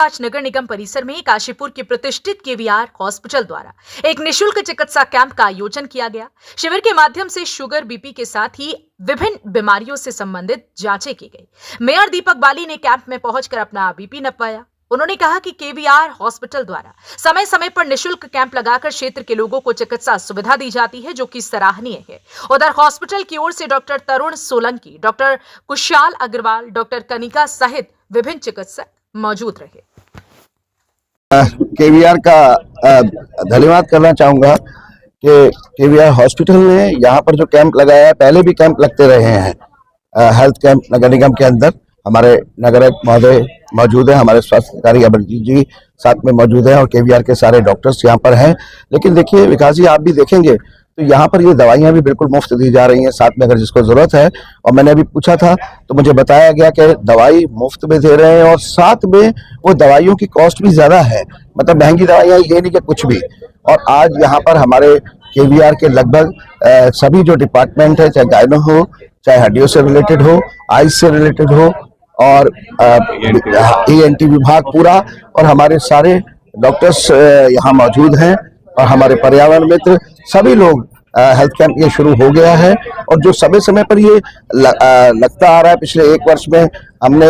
आज नगर निगम परिसर में काशीपुर के प्रतिष्ठित केवीआर हॉस्पिटल द्वारा एक निशुल्क चिकित्सा कैंप का आयोजन किया गया। शिविर के माध्यम से शुगर, बीपी के साथ ही विभिन्न बीमारियों से संबंधित जांचें की गई। मेयर दीपक बाली ने कैंप में पहुंचकर अपना बीपी नपवाया। उन्होंने कहा कि केवीआर हॉस्पिटल द्वारा समय समय पर निशुल्क कैंप लगाकर क्षेत्र के लोगों को चिकित्सा सुविधा दी जाती है, जो कि सराहनीय है। उधर हॉस्पिटल की ओर से डॉक्टर तरुण सोलंकी, डॉक्टर कुशाल अग्रवाल, डॉक्टर कनिका सहित विभिन्न चिकित्सक मौजूद रहे। केवीआर का धन्यवाद करना चाहूंगा कि केवीआर हॉस्पिटल ने यहाँ पर जो कैंप लगाया है, पहले भी कैंप लगते रहे हैं। हेल्थ कैंप नगर निगम के अंदर हमारे नगर महोदय मौजूद है, हमारे स्वास्थ्य अधिकारी अमरजीत जी साथ में मौजूद है और केवीआर के सारे डॉक्टर्स यहाँ पर हैं। लेकिन देखिए विकास जी, आप भी देखेंगे तो यहाँ पर ये दवाइयाँ भी बिल्कुल मुफ्त दी जा रही हैं, साथ में अगर जिसको जरूरत है। और मैंने अभी पूछा था तो मुझे बताया गया कि दवाई मुफ्त में दे रहे हैं और साथ में वो दवाइयों की कॉस्ट भी ज्यादा है, मतलब महंगी दवाइयाँ ये नहीं कि कुछ भी। और आज यहाँ पर हमारे केवीआर के लगभग सभी जो डिपार्टमेंट है, चाहे गायनो हो, चाहे हड्डियों से रिलेटेड हो, आइज से रिलेटेड हो, और ENT विभाग पूरा, और हमारे सारे डॉक्टर्स यहाँ मौजूद हैं और हमारे पर्यावरण मित्र सभी लोग। हेल्थ कैंप ये शुरू हो गया है और जो समय समय पर ये लगता आ रहा है। पिछले एक वर्ष में हमने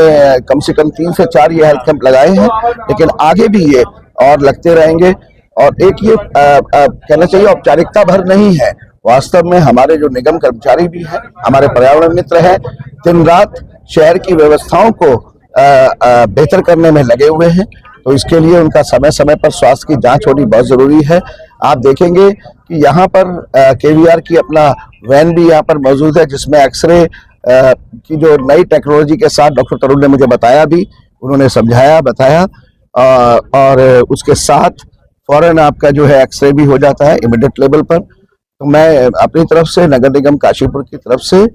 कम से कम 3 से 4 ये हेल्थ कैंप लगाए हैं, लेकिन आगे भी ये और लगते रहेंगे। और एक ये कहना चाहिए औपचारिकता भर नहीं है, वास्तव में हमारे जो निगम कर्मचारी भी हैं, हमारे पर्यावरण मित्र हैं, दिन रात शहर की व्यवस्थाओं को बेहतर करने में लगे हुए हैं। तो इसके लिए उनका समय समय पर स्वास्थ्य की जांच होनी बहुत जरूरी है। आप देखेंगे कि यहाँ पर केवीआर की अपना वैन भी यहाँ पर मौजूद है, जिसमें एक्सरे की जो नई टेक्नोलॉजी के साथ डॉक्टर तरुण ने मुझे बताया भी, उन्होंने समझाया बताया, और उसके साथ फौरन आपका जो है एक्सरे भी हो जाता है इमीडिएट लेवल पर। तो मैं अपनी तरफ से नगर निगम काशीपुर की तरफ से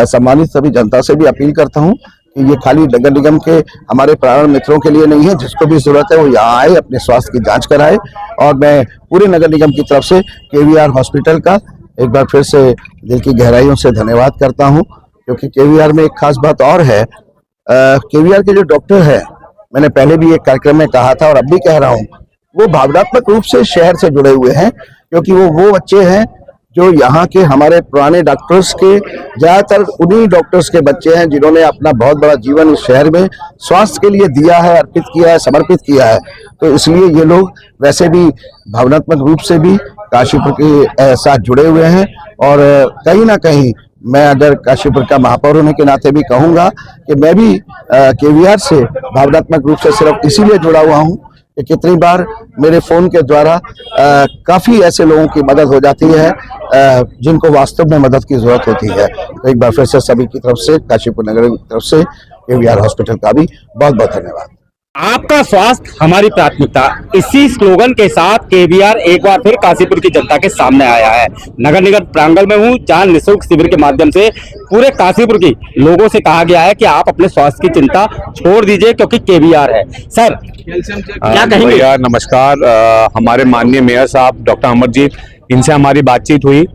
सम्मानित सभी जनता से भी अपील करता हूं कि ये खाली नगर निगम के हमारे पर्यावरण मित्रों के लिए नहीं है, जिसको भी जरूरत है वो यहाँ आए, अपने स्वास्थ्य की जांच कराए। और मैं पूरे नगर निगम की तरफ से केवीआर हॉस्पिटल का एक बार फिर से दिल की गहराइयों से धन्यवाद करता हूँ, क्योंकि केवीआर में एक खास बात और है। केवीआर के जो डॉक्टर है, मैंने पहले भी एक कार्यक्रम में कहा था और अब भी कह रहा हूँ, वो भावनात्मक रूप से शहर से जुड़े हुए हैं, क्योंकि वो बच्चे हैं जो यहाँ के हमारे पुराने डॉक्टर्स के, ज्यादातर उन्हीं डॉक्टर्स के बच्चे हैं जिन्होंने अपना बहुत बड़ा जीवन इस शहर में स्वास्थ्य के लिए दिया है, अर्पित किया है, समर्पित किया है। तो इसलिए ये लोग वैसे भी भावनात्मक रूप से भी काशीपुर के साथ जुड़े हुए हैं। और कहीं ना कहीं मैं अगर काशीपुर का महापौर होने के नाते भी कहूँगा कि मैं भी केवीआर से भावनात्मक रूप से सिर्फ इसीलिए जुड़ा हुआ हूँ कि कितनी बार मेरे फोन के द्वारा काफी ऐसे लोगों की मदद हो जाती है जिनको वास्तव में मदद की जरूरत होती है। तो एक बार फिर से सभी की तरफ से, काशीपुर नगर की तरफ से केवीआर हॉस्पिटल का भी बहुत बहुत धन्यवाद। आपका स्वास्थ्य हमारी प्राथमिकता, इसी स्लोगन के साथ केवीआर एक बार फिर काशीपुर की जनता के सामने आया है। नगर निगम प्रांगण में हूँ, जहाँ निःशुल्क शिविर के माध्यम से पूरे काशीपुर की लोगों से कहा गया है कि आप अपने स्वास्थ्य की चिंता छोड़ दीजिए, क्योंकि केवीआर है। सर क्या कहेंगे? भैया नमस्कार। हमारे माननीय मेयर साहब डॉक्टर अमरजीत, इनसे हमारी बातचीत हुई,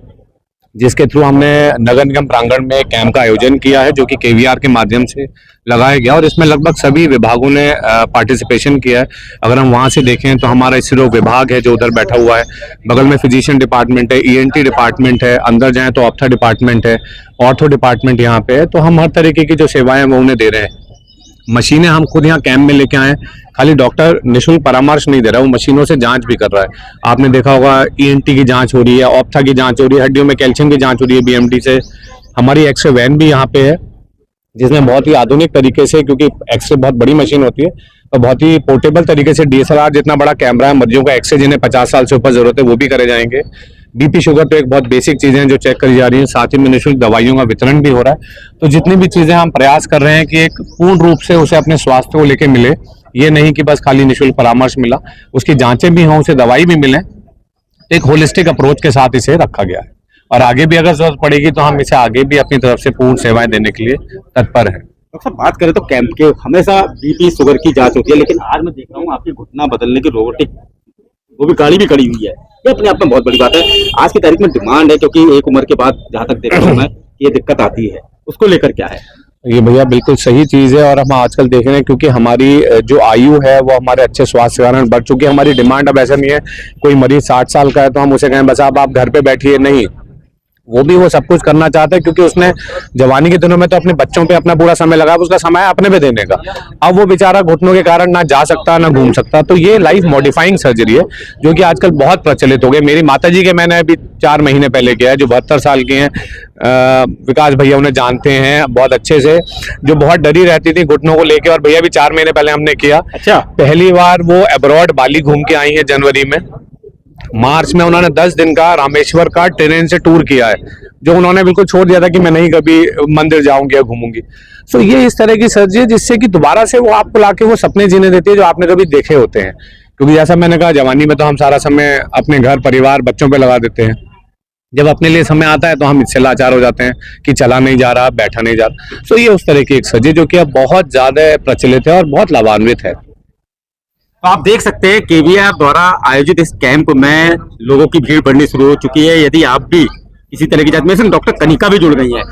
जिसके थ्रू हमने नगर निगम प्रांगण में कैंप का आयोजन किया है, जो कि केवीआर के माध्यम से लगाया गया और इसमें लगभग सभी विभागों ने पार्टिसिपेशन किया है। अगर हम वहां से देखें तो हमारा स्त्री रोग विभाग है जो उधर बैठा हुआ है, बगल में फिजिशियन डिपार्टमेंट है, ENT डिपार्टमेंट है, अंदर जाएं तो ऑप्था डिपार्टमेंट है, ऑर्थो डिपार्टमेंट यहाँ पे है। तो हम हर तरीके की जो सेवाएं वो उन्हें दे रहे हैं। मशीनें हम खुद यहाँ कैंप में लेके आए, खाली डॉक्टर निःशुल्क परामर्श नहीं दे रहा, वो मशीनों से जांच भी कर रहा है। आपने देखा होगा ENT की जांच हो रही है, ऑप्था की जांच हो रही है, हड्डियों में कैल्शियम की जांच हो रही है BMT से। हमारी एक्सरे वैन भी यहाँ पे है, जिसमें बहुत ही आधुनिक तरीके से, क्योंकि एक्सरे बहुत बड़ी मशीन होती है, तो बहुत ही पोर्टेबल तरीके से DSLR जितना बड़ा कैमरा है, मरीजों का एक्सरे जिन्हें 50 साल से ऊपर जरूरत है वो भी करे जाएंगे। BP शुगर तो एक बहुत बेसिक चीजें हैं जो चेक करी जा रही हैं, साथ ही में निःशुल्क दवाइयों का वितरण भी हो रहा है। तो जितनी भी चीजें हम प्रयास कर रहे हैं कि एक पूर्ण रूप से उसे अपने स्वास्थ्य को लेके मिले, ये नहीं कि बस खाली निःशुल्क परामर्श मिला, उसकी जांचें भी हों, उसे दवाई भी मिले। एक होलिस्टिक अप्रोच के साथ इसे रखा गया है और आगे भी अगर जरूरत पड़ेगी तो हम इसे आगे भी अपनी तरफ से पूर्ण सेवाएं देने के लिए तत्पर है। डॉक्टर साहब, बात करें तो कैंप के हमेशा BP शुगर की जांच होती है, लेकिन आज मैं देख रहा हूँ आपकी घुटना बदलने की रोबोटिक वो भी गाड़ी भी खड़ी हुई है। ये अपने आप में बहुत बड़ी बात है। आज की तारीख में डिमांड है, क्योंकि एक उम्र के बाद जहाँ तक देखा हूँ मैं ये दिक्कत आती है, उसको लेकर क्या है? ये भैया बिल्कुल सही चीज है और हम आजकल देख रहे हैं क्योंकि हमारी जो आयु है वो हमारे अच्छे स्वास्थ्य के कारण बढ़ चुकी है। हमारी डिमांड अब ऐसा नहीं है कोई मरीज 60 साल का है तो हम उसे कहें बस आप घर पे बैठिए, नहीं, वो भी वो सब कुछ करना चाहता है क्योंकि उसने जवानी के दिनों में तो अपने बच्चों पे अपना पूरा समय लगाया, उसका समय है अपने पे देने का। अब वो बेचारा घुटनों के कारण ना जा सकता ना घूम सकता, तो ये लाइफ मॉडिफाइंग सर्जरी है जो कि आजकल बहुत प्रचलित हो गई। मेरी माताजी के मैंने अभी 4 महीने पहले किया है, जो 72 साल की हैं। विकास भैया उन्हें जानते हैं बहुत अच्छे से, जो बहुत डरी रहती थी घुटनों को लेके, और भैया भी 4 महीने पहले हमने किया। अच्छा, पहली बार वो अब्रॉड बाली घूम के आई है जनवरी में। मार्च में उन्होंने 10 दिन का रामेश्वर का ट्रेन से टूर किया है, जो उन्होंने बिल्कुल छोड़ दिया था कि मैं नहीं कभी मंदिर जाऊंगी या घूमूंगी। सो ये इस तरह की सर्जरी जिससे कि दोबारा से वो आपको लाके वो सपने जीने देती है जो आपने कभी देखे होते हैं। क्योंकि जैसा मैंने कहा, जवानी में तो हम सारा समय अपने घर परिवार बच्चों पे लगा देते हैं, जब अपने लिए समय आता है तो हम इससे लाचार हो जाते हैं कि चला नहीं जा रहा, बैठा नहीं जा रहा। सो ये उस तरह की एक सर्जरी जो कि अब बहुत ज्यादा प्रचलित है और बहुत लाभान्वित है। तो आप देख सकते हैं केवीआर द्वारा आयोजित इस कैंप में लोगों की भीड़ बढ़नी शुरू हो चुकी है। यदि आप भी इसी तरह की जांच में से डॉक्टर कनिका भी जुड़ गई है।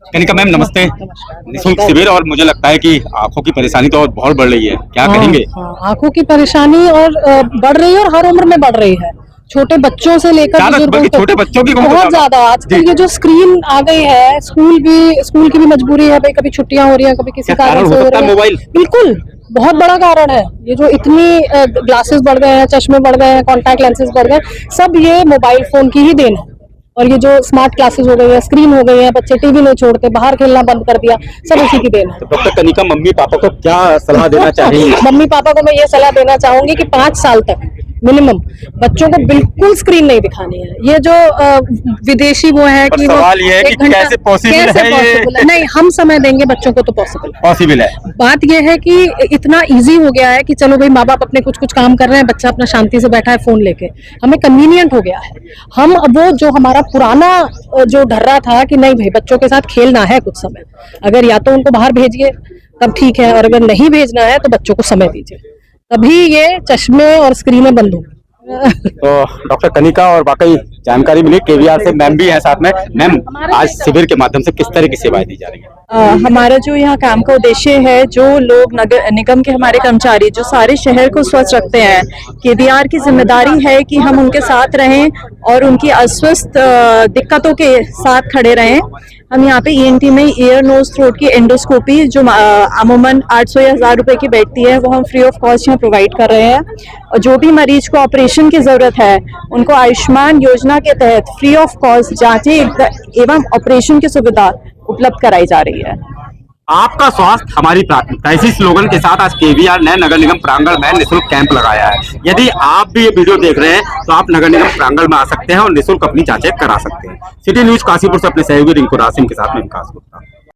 कनिका मैम नमस्ते। निःशुल्क शिविर और मुझे लगता है कि आंखों की परेशानी तो और बहुत बढ़ रही है, क्या कहेंगे? आंखों की परेशानी और बढ़ रही है और हर उम्र में बढ़ रही है, छोटे बच्चों से लेकर बुजुर्गों तक। छोटे बच्चों की बहुत ज्यादा आजकल ये जो स्क्रीन आ गई है, स्कूल की भी मजबूरी है भाई, कभी छुट्टियां हो रही है, कभी किसी कारण से हो रही है। मोबाइल बिल्कुल बहुत बड़ा कारण है ये, जो इतनी ग्लासेस बढ़ गए हैं, चश्मे बढ़ गए हैं, कॉन्टैक्ट लेंसेज बढ़ गए, सब ये मोबाइल फोन की ही देन है। और ये जो स्मार्ट क्लासेस हो गई है, स्क्रीन हो गई है, बच्चे टीवी नहीं छोड़ते, बाहर खेलना बंद कर दिया, सब उसी की देन है। तो डॉक्टर कनिका मम्मी पापा को क्या सलाह देना चाहेंगी? मम्मी पापा को मैं ये सलाह देना चाहूंगी कि 5 साल तक मिनिमम बच्चों को बिल्कुल स्क्रीन नहीं दिखानी है। ये जो विदेशी वो है कि सवाल ये है कि कैसे पॉसिबल है ये? नहीं, हम समय देंगे बच्चों को तो पॉसिबल है। बात ये है कि इतना इजी हो गया है कि चलो भाई माँ बाप अपने कुछ काम कर रहे हैं, बच्चा अपना शांति से बैठा है फोन लेके, हमें कन्वीनियंट हो गया है। हम वो जो हमारा पुराना जो ढर्रा था कि नहीं भाई बच्चों के साथ खेलना है कुछ समय, अगर या तो उनको बाहर भेजिए तब ठीक है, और अगर नहीं भेजना है तो बच्चों को समय दीजिए, तभी ये चश्मे और स्क्रीनें बंद होंगी। तो डॉक्टर कनिका और वाकई जानकारी मिली केवीआर से, मैम भी है साथ में। मैम, आज शिविर के माध्यम से किस तरह की सेवाएं दी जा रही है? हमारा जो यहाँ कैंप का उद्देश्य है, जो लोग नगर निगम के हमारे कर्मचारी जो सारे शहर को स्वच्छ रखते हैं, केवीआर की जिम्मेदारी है कि हम उनके साथ रहें और उनकी अस्वस्थ दिक्कतों के साथ खड़े रहें। हम यहाँ पे ईएनटी में ईयर नोज थ्रोट की एंडोस्कोपी जो अमूमन 800 या 1000 रुपए की बैठती है, वो हम फ्री ऑफ कॉस्ट यहाँ प्रोवाइड कर रहे हैं। और जो भी मरीज को ऑपरेशन की जरूरत है, उनको आयुष्मान योजना के तहत फ्री ऑफ कॉस्ट जांचें एवं ऑपरेशन की सुविधा उपलब्ध कराई जा रही है। आपका स्वास्थ्य हमारी प्राथमिकता, इसी स्लोगन के साथ आज केवीआर ने नगर निगम प्रांगण में निःशुल्क कैंप लगाया है। यदि आप भी ये वीडियो देख रहे हैं तो आप नगर निगम प्रांगण में आ सकते हैं और निःशुल्क अपनी जांचें करा सकते हैं। सिटी न्यूज काशीपुर से अपने सहयोगी रिंकू रासिम के साथ में विकास।